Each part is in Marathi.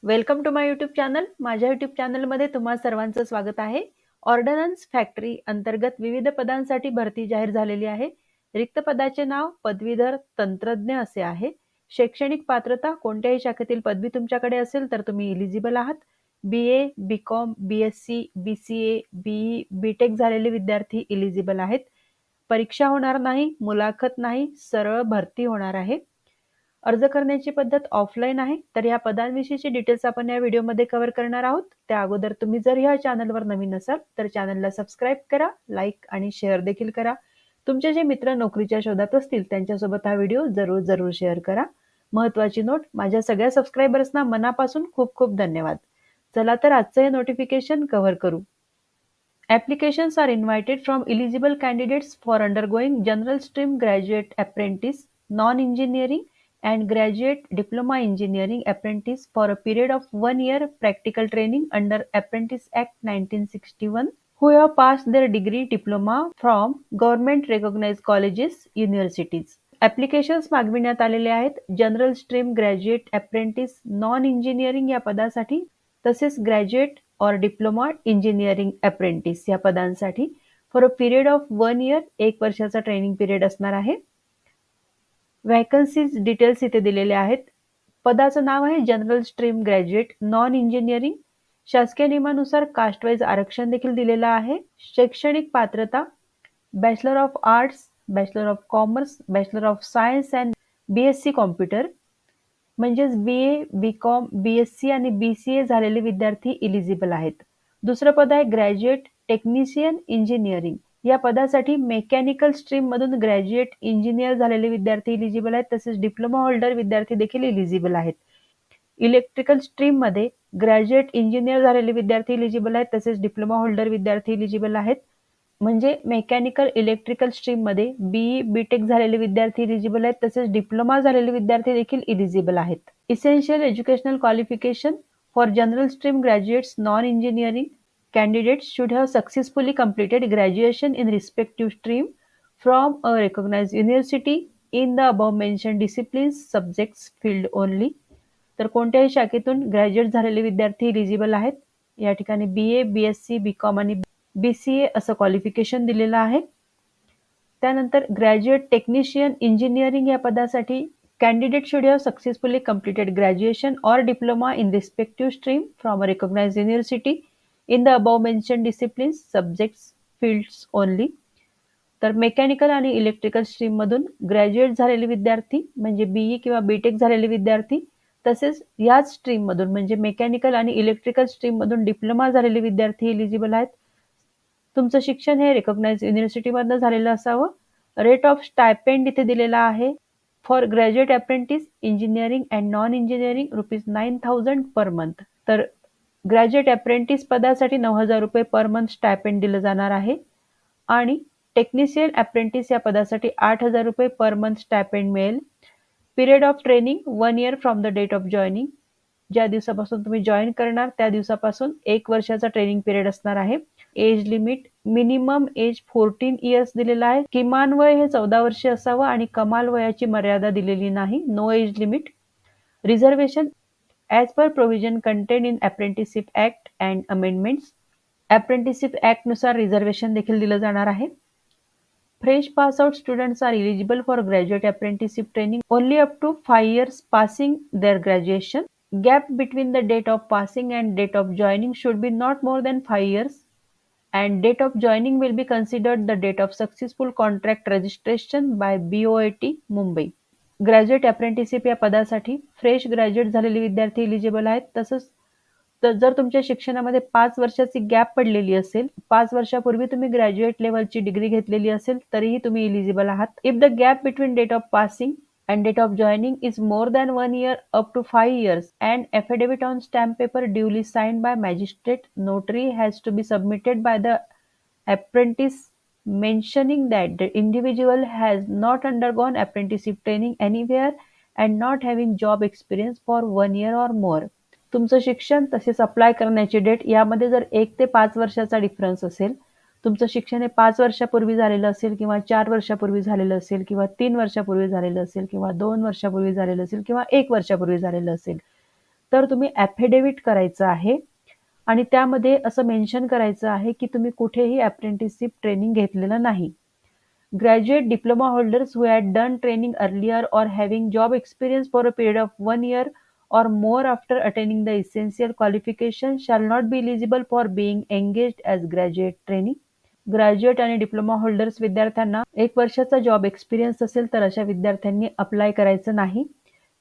Welcome to my YouTube channel. माझ्या यूट्यूब चॅनलमध्ये तुम्हा सर्वांचं स्वागत आहे. ऑर्डनन्स फॅक्टरी अंतर्गत विविध पदांसाठी भरती जाहीर झालेली आहे. रिक्त पदाचे नाव पदवीधर तंत्रज्ञ असे आहे. शैक्षणिक पात्रता कोणत्याही शाखेतील पदवी तुमच्याकडे असेल तर तुम्ही इलिजिबल आहात. BA, BCom, BSc, BCA, BE, BTech झालेले विद्यार्थी इलिजिबल आहेत. परीक्षा होणार नाही, मुलाखत नाही, सरळ भरती होणार आहे. अर्ज करण्याची पद्धत ऑफलाईन आहे. तर या पदांविषयीची डिटेल्स आपण या व्हिडिओमध्ये कव्हर करणार आहोत. त्या अगोदर तुम्ही जर ह्या चॅनलवर नवीन असाल तर चॅनलला सबस्क्राईब करा, लाईक आणि शेअर देखील करा. तुमचे जे मित्र नोकरीच्या शोधात असतील त्यांच्यासोबत हा व्हिडिओ जरूर शेअर करा. महत्त्वाची नोट, माझ्या सगळ्या सबस्क्रायबर्सना मनापासून खूप खूप धन्यवाद. चला तर आजचं हे नोटिफिकेशन कव्हर करू. Applications are invited from eligible candidates for undergoing general stream graduate apprentice, non-engineering and graduate diploma engineering apprentice for a period of 1 year practical training under Apprentice Act 1961 who have passed their degree diploma from government recognized colleges, universities. Applications मागविण्यात आलेले आहेत. General stream graduate apprentice non engineering या पदासाठी, तसेच ग्रॅज्युएट और डिप्लोमा इंजिनिअरिंग अप्रेंटिस या पदांसाठी for a period of 1 year, 1 वर्षाचा ट्रेनिंग पिरियड असणार आहे. व्हॅकन्सीज डिटेल्स इथे दिलेले आहेत. पदाचं नाव आहे general stream graduate non engineering. शासकीय नियमानुसार कास्टवाईज आरक्षण देखील दिलेलं आहे. शैक्षणिक पात्रता bachelor of arts, bachelor of commerce, bachelor of science and BSc computer, म्हणजेच BA, BCom, BSc आणि BCA झालेले विद्यार्थी इलिजिबल आहेत. दुसरं पद आहे ग्रॅज्युएट टेक्निशियन इंजिनिअरिंग. या पदासाठी मेकॅनिकल स्ट्रीम मधून ग्रॅज्युएट इंजिनियर झालेले विद्यार्थी इलिजिबल आहेत. तसेच डिप्लोमा होल्डर विद्यार्थी देखील इलिजिबल आहेत. इलेक्ट्रिकल स्ट्रीम मध्ये ग्रॅज्युएट इंजिनियर झालेले विद्यार्थी इलिजिबल आहेत. तसेच डिप्लोमा होल्डर विद्यार्थी इलिजिबल आहेत. म्हणजे मेकॅनिकल इलेक्ट्रिकल स्ट्रीम मध्ये BE, BTech झालेले विद्यार्थी इलिजिबल आहेत. तसेच डिप्लोमा झालेले विद्यार्थी देखील इलिजिबल आहेत. Essential educational qualification for general stream graduates non engineering candidates should have successfully completed graduation in respective stream from a recognized university in the above mentioned disciplines, subjects, field only. तर कोणत्याही शाखेतून ग्रॅज्युएट झालेले विद्यार्थी इलिजिबल आहेत. या ठिकाणी BA, BSc, BCom आणि BCA असं क्वालिफिकेशन दिलेलं आहे. त्यानंतर ग्रॅज्युएट टेक्निशियन इंजिनिअरिंग या पदासाठी candidate should have successfully completed graduation or diploma in respective stream from a recognized university in the above mentioned disciplines, subjects, fields only. तर मेकॅनिकल आणि इलेक्ट्रिकल स्ट्रीम मधून ग्रॅज्युएट झालेले विद्यार्थी म्हणजे BE किंवा BTech झालेले विद्यार्थी, तसेच याच स्ट्रीम मधून म्हणजे मेकॅनिकल आणि इलेक्ट्रिकल स्ट्रीम मधून डिप्लोमा झालेले विद्यार्थी इलिजिबल आहेत. तुमचं शिक्षण हे रिकॉग्नाइज्ड युनिव्हर्सिटीमधनं झालेलं असावं. रेट ऑफ स्टायपेंड इथे दिलेला आहे. For graduate apprentice engineering and non engineering ₹9,000 per month. तर ग्रॅज्युएट अप्रेंटिस पदासाठी ₹9,000 पर मंथ स्टायपेंड दिलं जाणार आहे. आणि टेक्निशियन अप्रेंटिस या पदासाठी ₹8,000 पर मंथ स्टायपेंड मिळेल. Period of training 1 year from the date of joining. ज्या दिवसापासून तुम्ही जॉईन करणार त्या दिवसापासून 1 वर्षाचा ट्रेनिंग पिरियड असणार आहे. Age limit minimum age 14 years दिलेला आहे. किमान वय हे 14 वर्षे असावं आणि कमाल वयाची मर्यादा दिलेली नाही. No age limit. Reservation as per provision contain in apprenticeship act and amendments. Apprenticeship act नुसार रिझर्वेशन देखील दिलं जाणार आहे. Fresh pass out students are eligible for graduate apprenticeship training only up to 5 years passing their graduation. Gap between the date of passing and date of joining should be not more than 5 years, and date of joining will be considered the date of successful contract registration by BOAT Mumbai. Graduate apprenticeship या पदासाठी फ्रेश ग्रॅज्युएट झालेले विद्यार्थी इलिजिबल आहेत. तसंच जर तुमच्या शिक्षणामध्ये 5 वर्षाची गॅप पडलेली असेल, 5 वर्षापूर्वी तुम्ही ग्रॅज्युएट लेव्हलची डिग्री घेतलेली असेल तरीही तुम्ही इलिजिबल आहात. If the gap between date of passing and date of joining is more than 1 year up to 5 years, and affidavit on stamp paper duly signed by magistrate notary has to be submitted by the apprentice mentioning that the individual has not undergone apprenticeship training anywhere and not having job experience for 1 year or more. तुमचं शिक्षण तसेच अप्लाय करण्याची डेट यामध्ये जर 1 ते 5 वर्षाचा डिफरन्स असेल, तुमचं शिक्षण हे 5 वर्षापूर्वी झालेलं असेल किंवा 4 वर्षापूर्वी झालेलं असेल किंवा 3 वर्षापूर्वी झालेलं असेल किंवा 2 वर्षापूर्वी झालेलं असेल किंवा 1 वर्षापूर्वी झालेलं असेल, तर तुम्ही ॲफिडेव्हिट करायचं आहे आणि त्यामध्ये असं मेन्शन करायचं आहे की तुम्ही कुठेही अप्रेंटिसशिप ट्रेनिंग घेतलेलं नाही. Graduate diploma holders who had done training earlier or having job experience for a period of 1 year or more after attaining the essential qualifications shall not be eligible for being engaged as graduate trainee. Graduate आणि डिप्लोमा होल्डर्स विद्यार्थ्यांना 1 वर्षाचा जॉब एक्सपिरियन्स असेल तर अशा विद्यार्थ्यांनी अप्लाय करायचं नाही.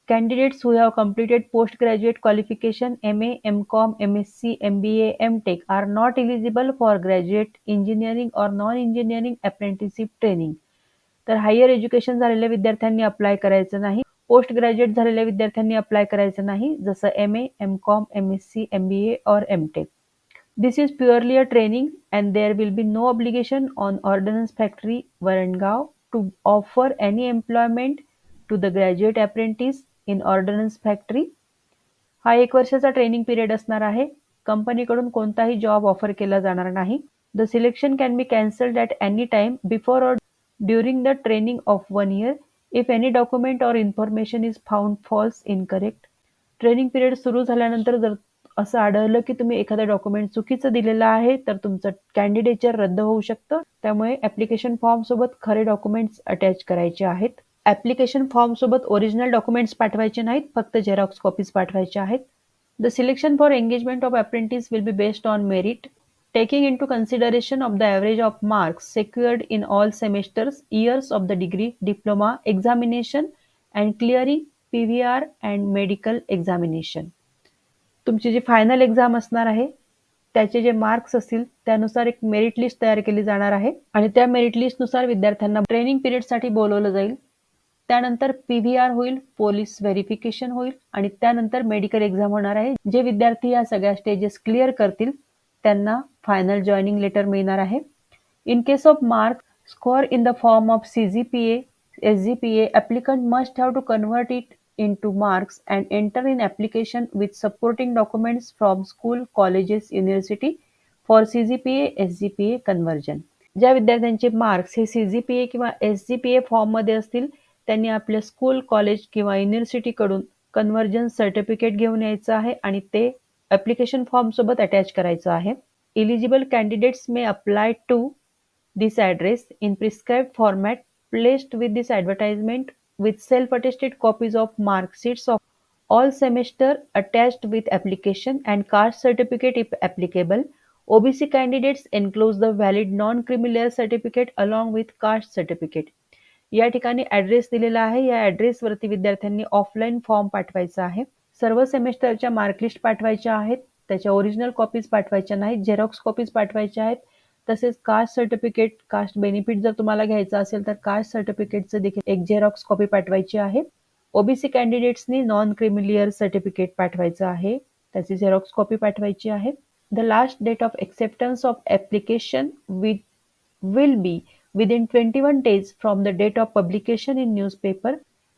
Candidates who have completed postgraduate qualification MA, MCom, MSc, MBA, MTech are not eligible for graduate engineering or non-engineering apprenticeship training. तर हायर एज्युकेशन झालेल्या विद्यार्थ्यांनी अप्लाय करायचं नाही. पोस्ट ग्रॅज्युएट झालेल्या विद्यार्थ्यांनी अप्लाय करायचं नाही, जसं MA, MCom, MSc, MBA or MTech. This is purely a training and there will be no obligation on Ordnance Factory Waranggaon to offer any employment to the graduate apprentice in Ordnance Factory. हा 1 वर्षाचा ट्रेनिंग पिरियड असणार आहे. कंपनीकडून कोणताही जॉब ऑफर केला जाणार नाही. The selection can be cancelled at any time before or during the training of 1 year if any document or information is found false, incorrect. Training period सुरू झाल्यानंतर जर असं आढळलं की तुम्ही एखादं डॉक्युमेंट चुकीचं दिलेलं आहे तर तुमचं कॅन्डिडेचर रद्द होऊ शकतं. त्यामुळे ॲप्लिकेशन फॉर्म सोबत खरे डॉक्युमेंट्स अटॅच करायचे आहेत. ॲप्लिकेशन फॉर्म सोबत ओरिजिनल डॉक्युमेंट्स पाठवायचे नाहीत, फक्त झेरॉक्स कॉपीज पाठवायच्या आहेत. The selection for engagement of apprentice will be based on merit, taking into consideration of the average of marks secured in all semesters, years of the degree, diploma, examination and clearing PVR and medical examination. तुमची जी फायनल एक्झाम असणार आहे त्याचे जे मार्क्स असतील त्यानुसार एक मेरिट लिस्ट तयार केली जाणार आहे आणि त्या मेरिट लिस्टनुसार विद्यार्थ्यांना ट्रेनिंग पिरियडसाठी बोलवलं जाईल. त्यानंतर PVR होईल, पोलीस व्हेरिफिकेशन होईल आणि त्यानंतर मेडिकल एक्झाम होणार आहे. जे विद्यार्थी या सगळ्या स्टेजेस क्लिअर करतील त्यांना फायनल जॉइनिंग लेटर मिळणार आहे. In case of mark score in the form of CGPA, SGPA, applicant must have to convert it into marks and enter in application with supporting documents from school, colleges, university for CGPA, SGPA conversion. ज्या विद्यार्थ्यांचे मार्क्स हे CGPA किंवा SGPA फॉर्ममध्ये असतील त्यांनी आपल्या स्कूल, कॉलेज किंवा युनिव्हर्सिटीकडून कन्व्हर्जन सर्टिफिकेट घेऊन यायचं आहे आणि ते ॲप्लिकेशन फॉर्म सोबत अटॅच करायचं आहे. Eligible candidates may apply to this address in prescribed format placed with this advertisement with self-attested copies of mark sheets of all semester attached with application and caste certificate if applicable. OBC candidates enclose the valid non-creamy certificate along with caste certificate. या ठिकाणी ॲड्रेस दिलेला आहे. या ॲड्रेसवरती विद्यार्थ्यांनी ऑफलाईन फॉर्म पाठवायचा आहे. सर्व सेमेस्टरच्या मार्कलिस्ट पाठवायच्या आहेत. त्याच्या ओरिजिनल कॉपीज पाठवायच्या नाहीत, झेरॉक्स कॉपीज पाठवायच्या आहेत. तसेच कास्ट सर्टिफिकेट, कास्ट बेनिफिट जर तुम्हाला घ्यायचं असेल तर कास्ट सर्टिफिकेटचं देखील एक झेरॉक्स कॉपी पाठवायची आहे. ओबीसी कॅन्डिडेट्सनी नॉन क्रिमिलियर सर्टिफिकेट पाठवायचं आहे, त्याची झेरॉक्स कॉपी पाठवायची आहे. The last date of acceptance of application will be within 21 days from the date of publication in newspaper.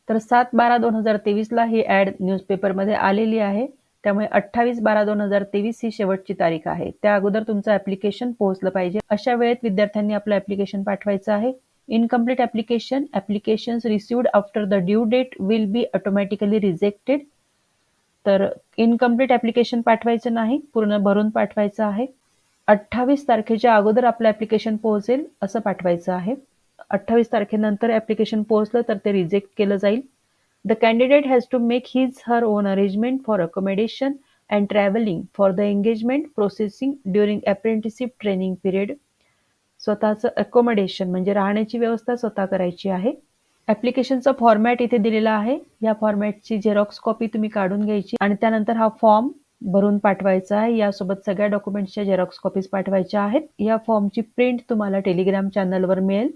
तर 7/12/2023 ला ही ॲड न्यूजपेपरमध्ये आलेली आहे. त्यामुळे 28/12/2023 ही शेवटची तारीख आहे. त्या अगोदर तुमचं ॲप्लिकेशन पोहोचलं पाहिजे. अशा वेळेत विद्यार्थ्यांनी आपलं ॲप्लिकेशन पाठवायचं आहे. Incomplete application, applications received after the due date will be automatically rejected. तर इनकम्प्लीट ॲप्लिकेशन पाठवायचं नाही, पूर्ण भरून पाठवायचं आहे. 28 तारखेच्या अगोदर आपलं ॲप्लिकेशन पोहोचेल असं पाठवायचं आहे. 28 तारखेनंतर ॲप्लिकेशन पोहोचलं तर ते रिजेक्ट केलं जाईल. The candidate has to make his her own arrangement for accommodation and traveling for the engagement processing during apprenticeship training period. स्वतःचं अकोमोडेशन म्हणजे राहण्याची व्यवस्था स्वतः करायची आहे. ॲप्लिकेशनचा फॉर्मॅट इथे दिलेला आहे. या फॉर्मॅटची झेरॉक्स कॉपी तुम्ही काढून घ्यायची आणि त्यानंतर हा फॉर्म भरून पाठवायचा आहे. यासोबत सगळ्या डॉक्युमेंट्सच्या झेरॉक्स कॉपीज पाठवायच्या आहेत. या फॉर्मची प्रिंट तुम्हाला टेलिग्राम चॅनलवर मिळेल.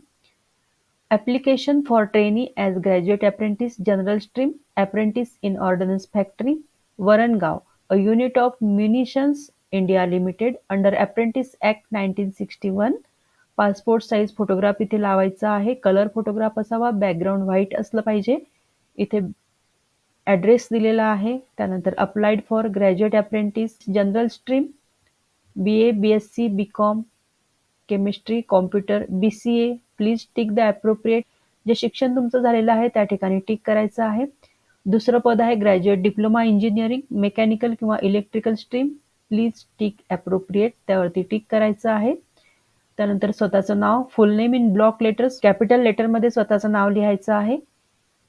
Application for trainee as graduate apprentice general stream apprentice in Ordnance Factory Waranggaon, a unit of Munitions India Limited under Apprentice Act 1961. Passport size photograph इथे लावायचा आहे. कलर फोटोग्राफ असावा, बॅकग्राऊंड व्हाईट असलं पाहिजे. इथे ॲड्रेस दिलेला आहे. त्यानंतर applied for graduate apprentice general stream BA, BSc, BCom, chemistry, computer, BCA. Please tick the appropriate. जे शिक्षण तुमचं झालेलं आहे त्या ठिकाणी टिक करायचं आहे. दुसरं पद आहे ग्रॅज्युएट डिप्लोमा इंजिनिअरिंग मेकॅनिकल किंवा electrical stream. Please tick appropriate त्यावरती टिक करायचं आहे. त्यानंतर स्वतःचं नाव, full name in block letters, capital लेटरमध्ये स्वतःचं नाव लिहायचं आहे.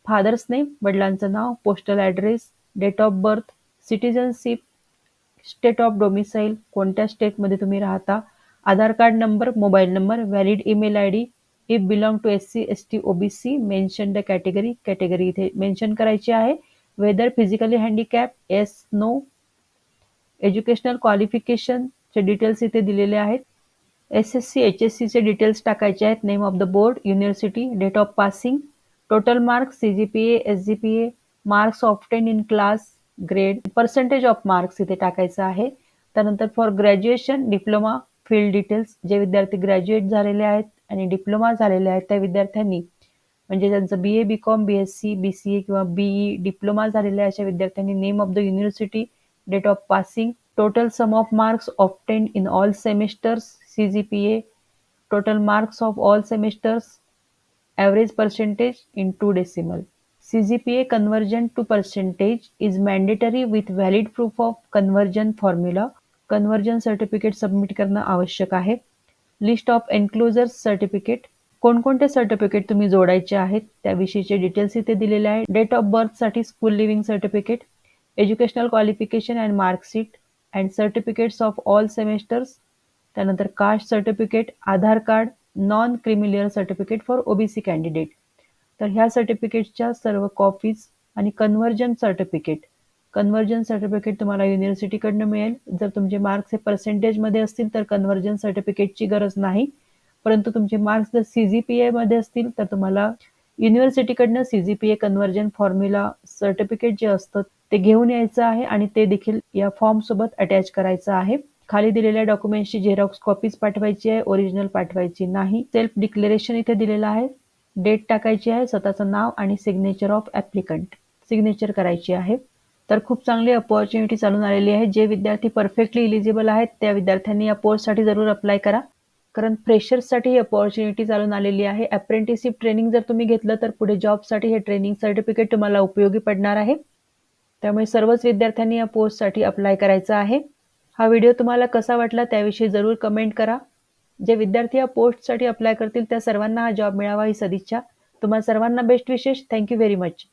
फादर्स नेम, वडिलांचं नाव, postal address, date of birth, citizenship, state of domicile, कोणत्या स्टेटमध्ये तुम्ही राहता, Aadhaar card number, mobile number, valid email ID. If belong to SC, ST, OBC mention the category, category इथे मेन्शन करायची आहे. Whether physically handicap, yes no. Educational क्वालिफिकेशनचे डिटेल्स इथे दिलेले आहेत. SSC, HSC चे डिटेल्स टाकायचे आहेत. Name of the board, university, date of passing, total marks, CGPA, SGPA, marks obtain in class, grade, percentage of marks इथे टाकायचं आहे. त्यानंतर for graduation, diploma, field details. जे विद्यार्थी ग्रॅज्युएट झालेले आहेत आणि डिप्लोमा झालेले आहेत त्या विद्यार्थ्यांनी, म्हणजे ज्यांचं BA, BCom, BSc, BCA किंवा BE डिप्लोमा झालेल्या अशा विद्यार्थ्यांनी name of the university, date of passing, total sum of marks obtained in all semesters, CGPA, total marks of all semesters, average percentage in 2 decimal. CGPA conversion to percentage is mandatory with valid proof of conversion formula. Conversion certificate submit करणं आवश्यक आहे. लिस्ट ऑफ एन्क्लोजर्स सर्टिफिकेट, कोणकोणते सर्टिफिकेट तुम्ही जोडायचे आहेत त्याविषयीचे डिटेल्स इथे दिलेले आहे. डेट ऑफ बर्थसाठी school leaving certificate, educational qualification and marksheet and certificates of all semesters. त्यानंतर caste certificate, Aadhaar card, non creamy layer certificate for OBC candidate. तर ह्या सर्टिफिकेटच्या सर्व कॉपीज आणि कन्व्हर्जन सर्टिफिकेट तुम्हाला युनिव्हर्सिटीकडनं मिळेल. जर तुमचे मार्क्स हे पर्सेंटेजमध्ये असतील तर कन्व्हर्जन सर्टिफिकेटची गरज नाही, परंतु तुमचे मार्क्स जर CGPA मध्ये असतील तर तुम्हाला युनिव्हर्सिटीकडनं CGPA कन्व्हर्जन फॉर्म्युला सर्टिफिकेट जे असतं ते घेऊन यायचं आहे आणि ते देखील या फॉर्म सोबत अटॅच करायचं आहे. खाली दिलेल्या डॉक्युमेंट्सची झेरॉक्स कॉपीज पाठवायची आहे, ओरिजिनल पाठवायची नाही. सेल्फ डिक्लेरेशन इथे दिलेलं आहे. डेट टाकायची आहे, स्वतःचं नाव आणि सिग्नेचर ऑफ ॲप्लिकंट, सिग्नेचर करायची आहे. तर खूप चांगली अपॉर्च्युनिटी चालून आलेली आहे. जे विद्यार्थी परफेक्टली इलिजिबल आहेत त्या विद्यार्थ्यांनी या पोस्टसाठी जरूर अप्लाय करा, कारण फ्रेशर्ससाठी ही अपॉर्च्युनिटी चालून आलेली आहे. अप्रेंटिसशिप ट्रेनिंग जर तुम्ही घेतलं तर पुढे जॉबसाठी हे ट्रेनिंग सर्टिफिकेट तुम्हाला उपयोगी पडणार आहे. त्यामुळे सर्वच विद्यार्थ्यांनी या पोस्टसाठी अप्लाय करायचं आहे. हा व्हिडिओ तुम्हाला कसा वाटला त्याविषयी जरूर कमेंट करा. जे विद्यार्थी या पोस्टसाठी अप्लाय करतील त्या सर्वांना हा जॉब मिळावा ही सदिच्छा. तुम्हा सर्वांना बेस्ट विशेष. Thank you very much.